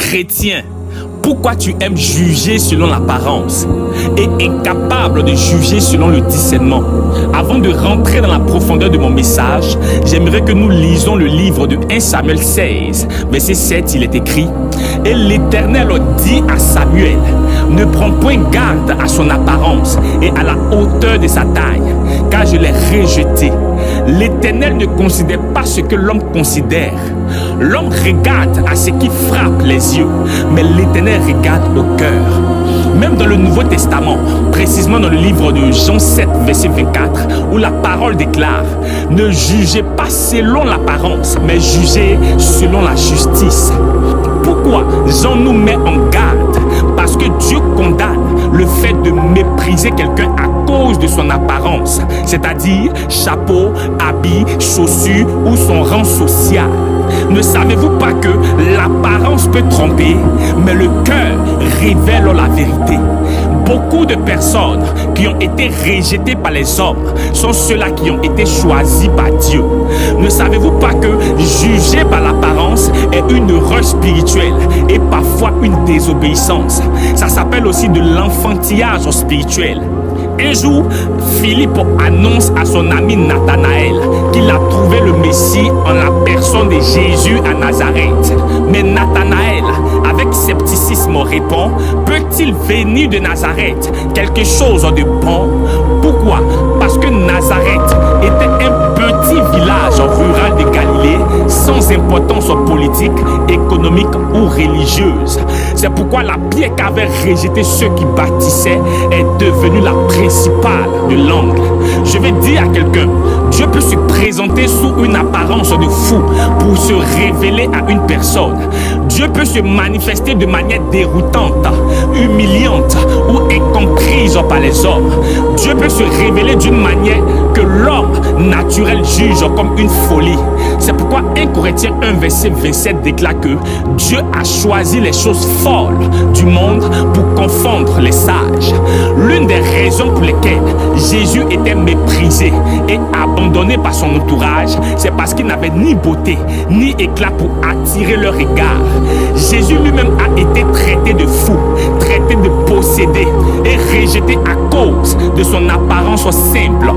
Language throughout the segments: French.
Chrétien, pourquoi tu aimes juger selon l'apparence et incapable de juger selon le discernement? Avant de rentrer dans la profondeur de mon message, j'aimerais que nous lisions le livre de 1 Samuel 16, verset 7, il est écrit: « Et l'Éternel dit à Samuel, ne prends point garde à son apparence et à la hauteur de sa taille, car je l'ai rejeté. » L'Éternel ne considère pas ce que l'homme considère. L'homme regarde à ce qui frappe les yeux, mais l'Éternel regarde au cœur. Même dans le Nouveau Testament, précisément dans le livre de Jean 7, verset 24, où la parole déclare: « Ne jugez pas selon l'apparence, mais jugez selon la justice. » Pourquoi Jean nous met en garde? Parce que Dieu condamne le fait de mépriser quelqu'un à cause de son apparence, c'est-à-dire chapeau, habit, chaussures ou son rang social. Ne savez-vous pas que l'apparence peut tromper, mais le cœur révèle la vérité? Beaucoup de personnes qui ont été rejetées par les hommes sont ceux-là qui ont été choisis par Dieu. Ne savez-vous pas que juger par l'apparence est une erreur spirituelle et parfois une désobéissance? Ça s'appelle aussi de l'enfantillage spirituel. Un jour, Philippe annonce à son ami Nathanaël qu'il a trouvé le Messie en la personne de Jésus à Nazareth. Mais Nathanaël, avec scepticisme, répond: peut-il venir de Nazareth quelque chose de bon? Pourquoi? Parce que Nazareth était un petit village rural de Galilée sans importance politique, économique ou religieuse. C'est pourquoi la pierre qu'avaient rejeté ceux qui bâtissaient est devenue la principale de l'angle. Je vais dire à quelqu'un: Dieu peut se présenter sous une apparence de fou pour se révéler à une personne. Dieu peut se manifester de manière déroutante, humiliante ou incomprise par les hommes. Dieu peut se révéler d'une manière que l'homme naturel juge comme une folie. C'est pourquoi 1 Corinthiens 1 verset 27 déclare que Dieu a choisi les choses folles du monde pour confondre les sages. L'une des raisons pour lesquelles Jésus était méprisé et abandonné par son entourage, c'est parce qu'il n'avait ni beauté ni éclat pour attirer leur regard. Jésus lui-même a été traité de fou, traité de possédé et rejeté à cause de son apparence simple.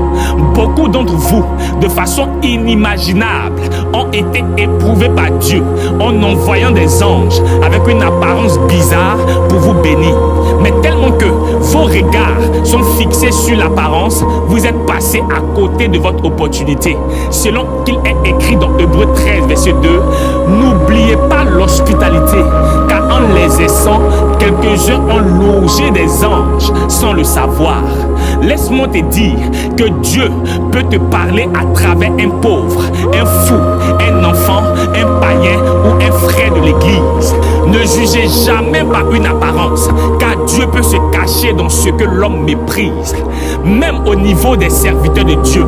Beaucoup d'entre vous, de façon inimaginable, ont été éprouvés par Dieu en envoyant des anges avec une apparence bizarre pour vous bénir. Mais tellement que vos regards sont fixés sur l'apparence, vous êtes passé à côté de votre opportunité. Selon qu'il est écrit dans Hébreux 13, verset 2, n'oubliez pas l'hospitalité, car en les laissant, quelques-uns ont logé des anges sans le savoir. Laisse-moi te dire que Dieu peut te parler à travers un pauvre, un fou, un enfant, un païen ou un frère de l'église. Ne jugez jamais par une apparence, car Dieu peut se cacher dans ce que l'homme méprise. Même au niveau des serviteurs de Dieu,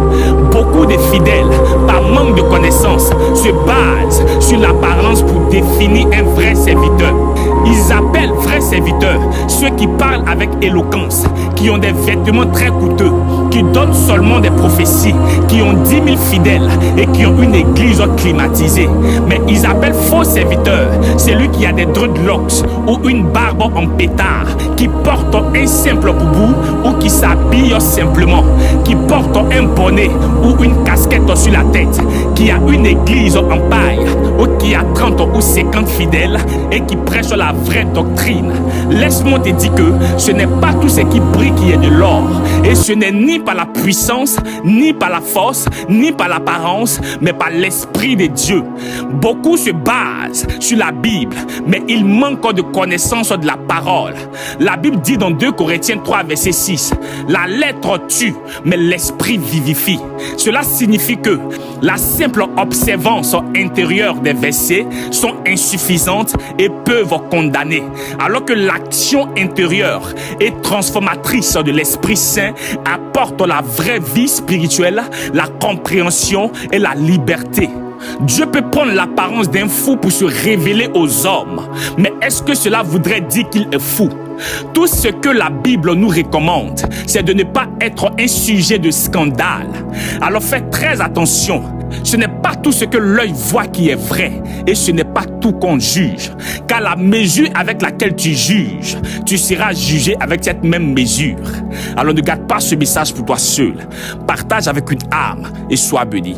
beaucoup de fidèles, par manque de connaissances, se basent sur l'apparence pour définir un vrai serviteur. Ils appellent vrais serviteurs ceux qui parlent avec éloquence, qui ont des vêtements très coûteux, qui donnent seulement des prophéties, qui ont 10 000 fidèles et qui ont une église climatisée. Mais ils appellent faux serviteurs celui qui a des dreadlocks ou une barbe en pétard, qui porte un simple boubou ou qui s'habille simplement, qui porte un bonnet ou une casquette sur la tête, qui a une église en paille ou qui a 30 ou 50 fidèles et qui prêche la vraie doctrine. Laisse-moi te dire que ce n'est pas tout ce qui brille qui est de l'or, et ce n'est ni par la puissance, ni par la force, ni par l'apparence, mais par l'Esprit de Dieu. Beaucoup se basent sur la Bible, mais ils manquent de connaissance de la parole. La Bible dit dans 2 Corinthiens 3 verset 6, la lettre tue, mais l'esprit vivifie. Cela signifie que la simple observance intérieure des versets sont insuffisantes et peuvent condamner, alors que l'action intérieure et transformatrice de l'Esprit Saint apporte la vraie vie spirituelle, la compréhension et la liberté. Dieu peut prendre l'apparence d'un fou pour se révéler aux hommes, mais est-ce que cela voudrait dire qu'il est fou? Tout ce que la Bible nous recommande, c'est de ne pas être un sujet de scandale. Alors faites très attention, Ce n'est pas tout ce que l'œil voit qui est vrai, et ce n'est pas tout qu'on juge. Car la mesure avec laquelle tu juges, tu seras jugé avec cette même mesure. Alors ne garde pas ce message pour toi seul. Partage avec une âme et sois béni.